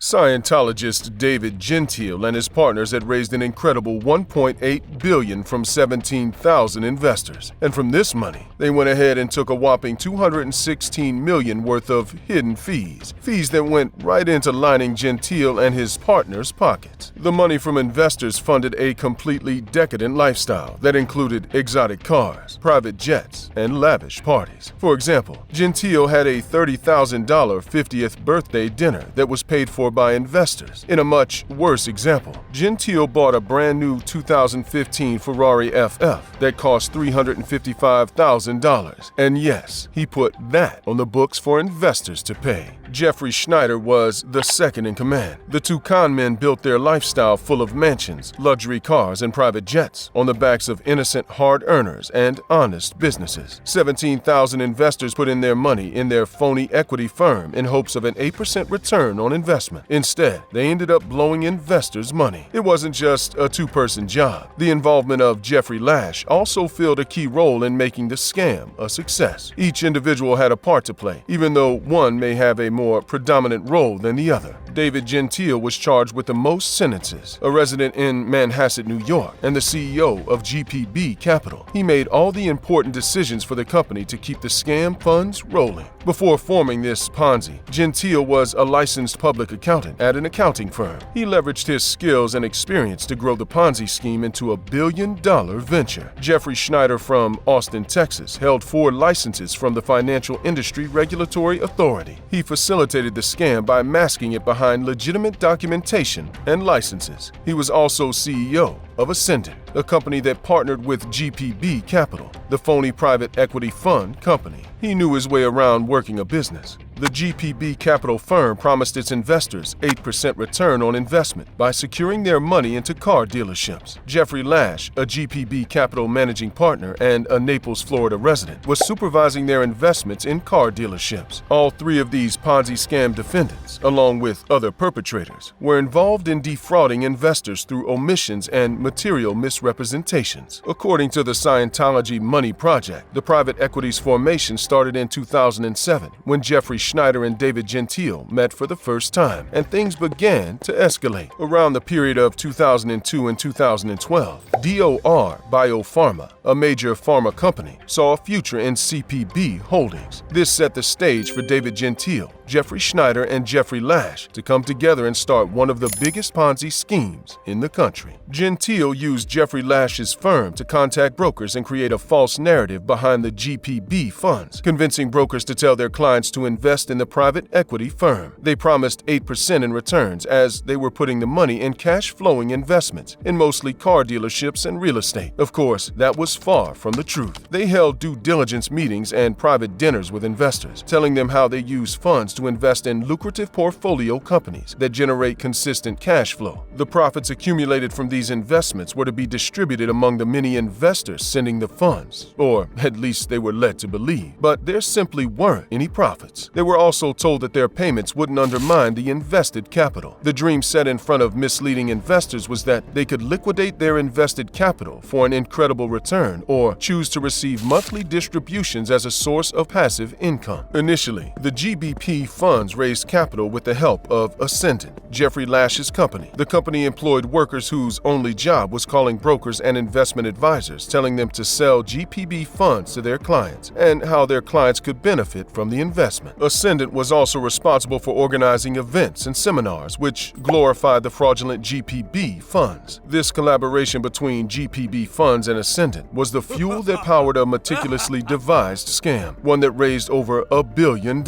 Scientologist David Gentile and his partners had raised an incredible $1.8 billion from 17,000 investors. And from this money, they went ahead and took a whopping $216 million worth of hidden fees. Fees that went right into lining Gentile and his partners' pockets. The money from investors funded a completely decadent lifestyle that included exotic cars, private jets, and lavish parties. For example, Gentile had a $30,000 50th birthday dinner that was paid for by investors. In a much worse example, Gentile bought a brand new 2015 Ferrari FF that cost $355,000. And yes, he put that on the books for investors to pay. Jeffrey Schneider was the second in command. The two con men built their lifestyle full of mansions, luxury cars, and private jets on the backs of innocent hard earners and honest businesses. 17,000 investors put in their money in their phony equity firm in hopes of an 8% return on investment. Instead, they ended up blowing investors' money. It wasn't just a two-person job. The involvement of Jeffrey Lash also filled a key role in making the scam a success. Each individual had a part to play, even though one may have a more predominant role than the other. David Gentile was charged with the most sentences, a resident in Manhasset, New York, and the CEO of GPB Capital. He made all the important decisions for the company to keep the scam funds rolling. Before forming this Ponzi, Gentile was a licensed public accountant at an accounting firm. He leveraged his skills and experience to grow the Ponzi scheme into a billion-dollar venture. Jeffrey Schneider from Austin, Texas, held 4 licenses from the Financial Industry Regulatory Authority. He facilitated the scam by masking it behind legitimate documentation and licenses. He was also CEO of Ascendant, a company that partnered with GPB Capital, the phony private equity fund company. He knew his way around working a business. The GPB Capital firm promised its investors 8% return on investment by securing their money into car dealerships. Jeffrey Lash, a GPB Capital managing partner and a Naples, Florida resident, was supervising their investments in car dealerships. All 3 of these Ponzi scam defendants, along with other perpetrators, were involved in defrauding investors through omissions and material misrepresentations. According to the Scientology Money Project, the private equity's formation started in 2007 when Jeffrey Schneider and David Gentile met for the first time, and things began to escalate. Around the period of 2002 and 2012, DOR Biopharma, a major pharma company, saw a future in CPB Holdings. This set the stage for David Gentile, Jeffrey Schneider, and Jeffrey Lash to come together and start one of the biggest Ponzi schemes in the country. Gentile used Jeffrey Lash's firm to contact brokers and create a false narrative behind the GPB funds, convincing brokers to tell their clients to invest in the private equity firm. They promised 8% in returns as they were putting the money in cash-flowing investments in mostly car dealerships and real estate. Of course, that was far from the truth. They held due diligence meetings and private dinners with investors, telling them how they use funds to invest in lucrative portfolio companies that generate consistent cash flow. The profits accumulated from these investments were to be distributed among the many investors sending the funds, or at least they were led to believe. But there simply weren't any profits. They were also told that their payments wouldn't undermine the invested capital. The dream set in front of misleading investors was that they could liquidate their invested capital for an incredible return or choose to receive monthly distributions as a source of passive income. Initially, the GBP funds raised capital with the help of Ascendant, Jeffrey Lash's company. The company employed workers whose only job was calling brokers and investment advisors, telling them to sell GPB funds to their clients and how their clients could benefit from the investment. Ascendant was also responsible for organizing events and seminars which glorified the fraudulent GPB funds. This collaboration between GPB funds and Ascendant was the fuel that powered a meticulously devised scam, one that raised over $1 billion.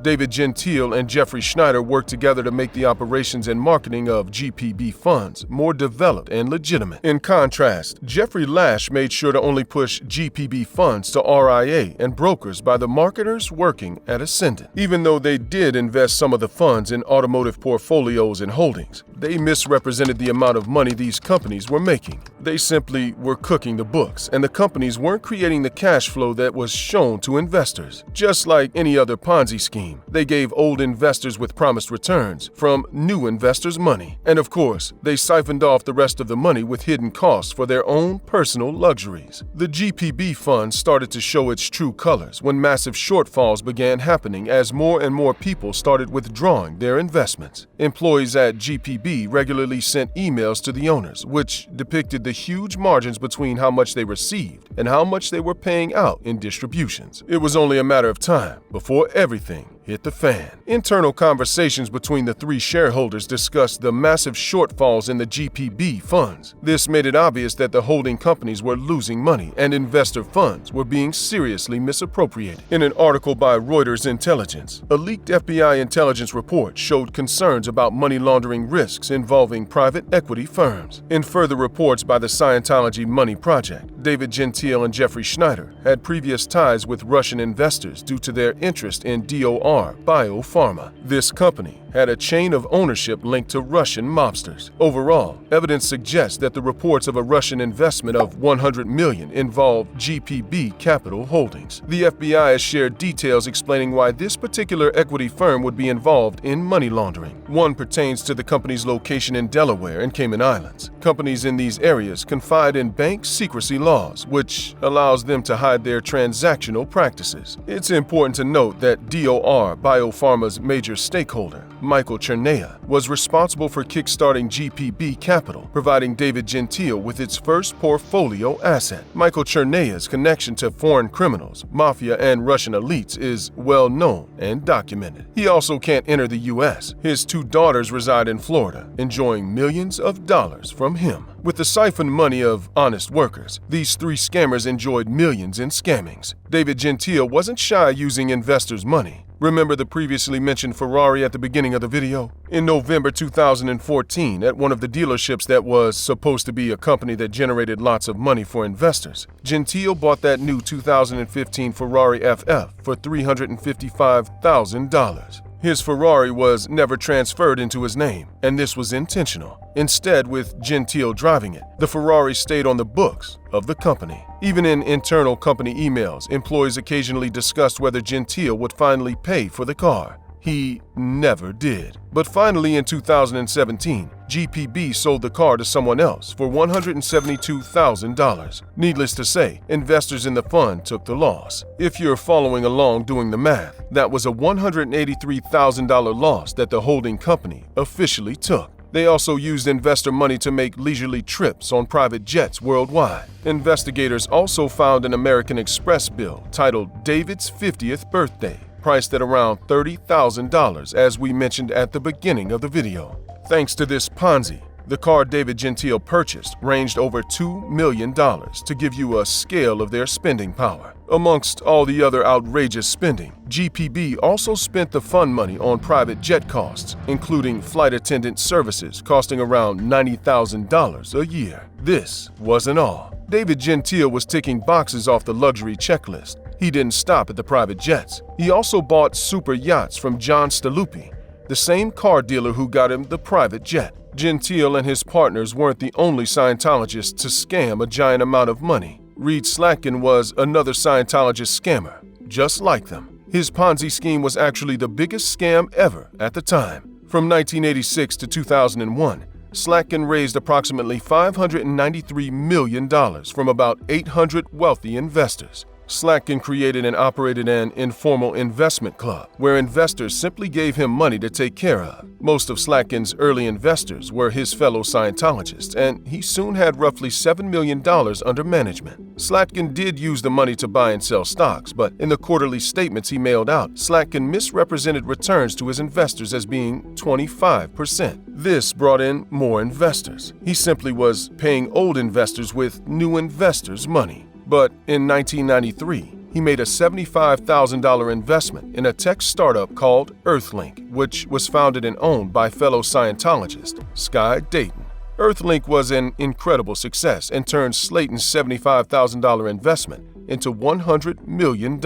David Gentile and Jeffrey Schneider worked together to make the operations and marketing of GPB funds more developed and legitimate. In contrast, Jeffrey Lash made sure to only push GPB funds to RIA and brokers by the marketers working at Ascendant. Even though they did invest some of the funds in automotive portfolios and holdings, they misrepresented the amount of money these companies were making. They simply were cooking the books, and the companies weren't creating the cash flow that was shown to investors. Just like any other Ponzi scheme, they gave old investors with promised returns from new investors' money. And of course, they siphoned off the rest of the money with hidden costs for their own personal luxuries. The GPB fund started to show its true colors when massive shortfalls began happening growing as more and more people started withdrawing their investments. Employees at GPB regularly sent emails to the owners, which depicted the huge margins between how much they received and how much they were paying out in distributions. It was only a matter of time before everything hit the fan. Internal conversations between the three shareholders discussed the massive shortfalls in the GPB funds. This made it obvious that the holding companies were losing money and investor funds were being seriously misappropriated. In an article by Reuters Intelligence, a leaked FBI intelligence report showed concerns about money laundering risks involving private equity firms. In further reports by the Scientology Money Project, David Gentile and Jeffrey Schneider had previous ties with Russian investors due to their interest in DOR Biopharma. This company had a chain of ownership linked to Russian mobsters. Overall, evidence suggests that the reports of a Russian investment of $100 million involved GPB Capital Holdings. The FBI has shared details explaining why this particular equity firm would be involved in money laundering. One pertains to the company's location in Delaware and Cayman Islands. Companies in these areas confide in bank secrecy laws, which allows them to hide their transactional practices. It's important to note that DOR Biopharma's major stakeholder, Michael Chernea, was responsible for kickstarting GPB Capital, providing David Gentile with its first portfolio asset. Michael Chernea's connection to foreign criminals, mafia, and Russian elites is well known and documented. He also can't enter the U.S. His two daughters reside in Florida, enjoying millions of dollars from him. With the siphoned money of honest workers, these three scammers enjoyed millions in scammings. David Gentile wasn't shy using investors' money. Remember the previously mentioned Ferrari at the beginning of the video? In November 2014, at one of the dealerships that was supposed to be a company that generated lots of money for investors, Gentile bought that new 2015 Ferrari FF for $355,000. His Ferrari was never transferred into his name, and this was intentional. Instead, with Gentile driving it, the Ferrari stayed on the books of the company. Even in internal company emails, employees occasionally discussed whether Gentile would finally pay for the car. He never did. But finally, in 2017, GPB sold the car to someone else for $172,000. Needless to say, investors in the fund took the loss. If you're following along doing the math, that was a $183,000 loss that the holding company officially took. They also used investor money to make leisurely trips on private jets worldwide. Investigators also found an American Express bill titled David's 50th Birthday, priced at around $30,000, as we mentioned at the beginning of the video. Thanks to this Ponzi, the car David Gentile purchased ranged over $2 million to give you a scale of their spending power. Amongst all the other outrageous spending, GPB also spent the fund money on private jet costs, including flight attendant services costing around $90,000 a year. This wasn't all. David Gentile was ticking boxes off the luxury checklist. He didn't stop at the private jets. He also bought super yachts from John Staluppi, the same car dealer who got him the private jet. Gentile and his partners weren't the only Scientologists to scam a giant amount of money. Reed Slatkin was another Scientologist scammer, just like them. His Ponzi scheme was actually the biggest scam ever at the time. From 1986 to 2001, Slatkin raised approximately $593 million from about 800 wealthy investors. Slatkin created and operated an informal investment club where investors simply gave him money to take care of. Most of Slatkin's early investors were his fellow Scientologists, and he soon had roughly $7 million under management. Slatkin did use the money to buy and sell stocks, but in the quarterly statements he mailed out, Slatkin misrepresented returns to his investors as being 25%. This brought in more investors. He simply was paying old investors with new investors' money. But in 1993, he made a $75,000 investment in a tech startup called Earthlink, which was founded and owned by fellow Scientologist Sky Dayton. Earthlink was an incredible success and turned Slayton's $75,000 investment into $100 million.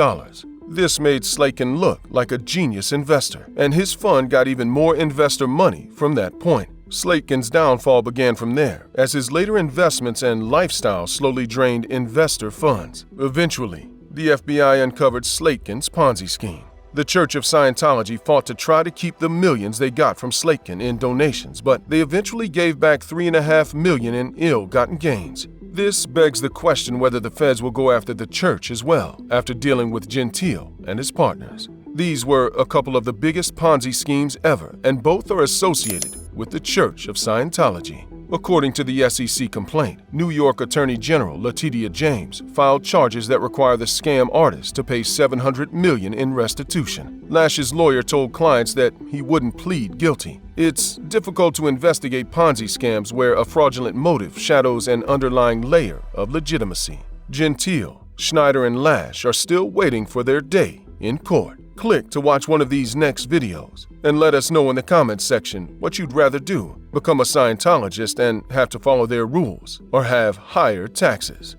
This made Slatkin look like a genius investor, and his fund got even more investor money from that point. Slatkin's downfall began from there, as his later investments and lifestyle slowly drained investor funds. Eventually, the FBI uncovered Slatkin's Ponzi scheme. The Church of Scientology fought to try to keep the millions they got from Slatkin in donations, but they eventually gave back $3.5 million in ill-gotten gains. This begs the question whether the feds will go after the church as well, after dealing with Gentile and his partners. These were a couple of the biggest Ponzi schemes ever, and both are associated with the Church of Scientology. According to the SEC complaint, New York Attorney General Letitia James filed charges that require the scam artist to pay $700 million in restitution. Lash's lawyer told clients that he wouldn't plead guilty. It's difficult to investigate Ponzi scams where a fraudulent motive shadows an underlying layer of legitimacy. Gentile, Schneider, and Lash are still waiting for their day in court. Click to watch one of these next videos and let us know in the comments section what you'd rather do: become a Scientologist and have to follow their rules, or have higher taxes.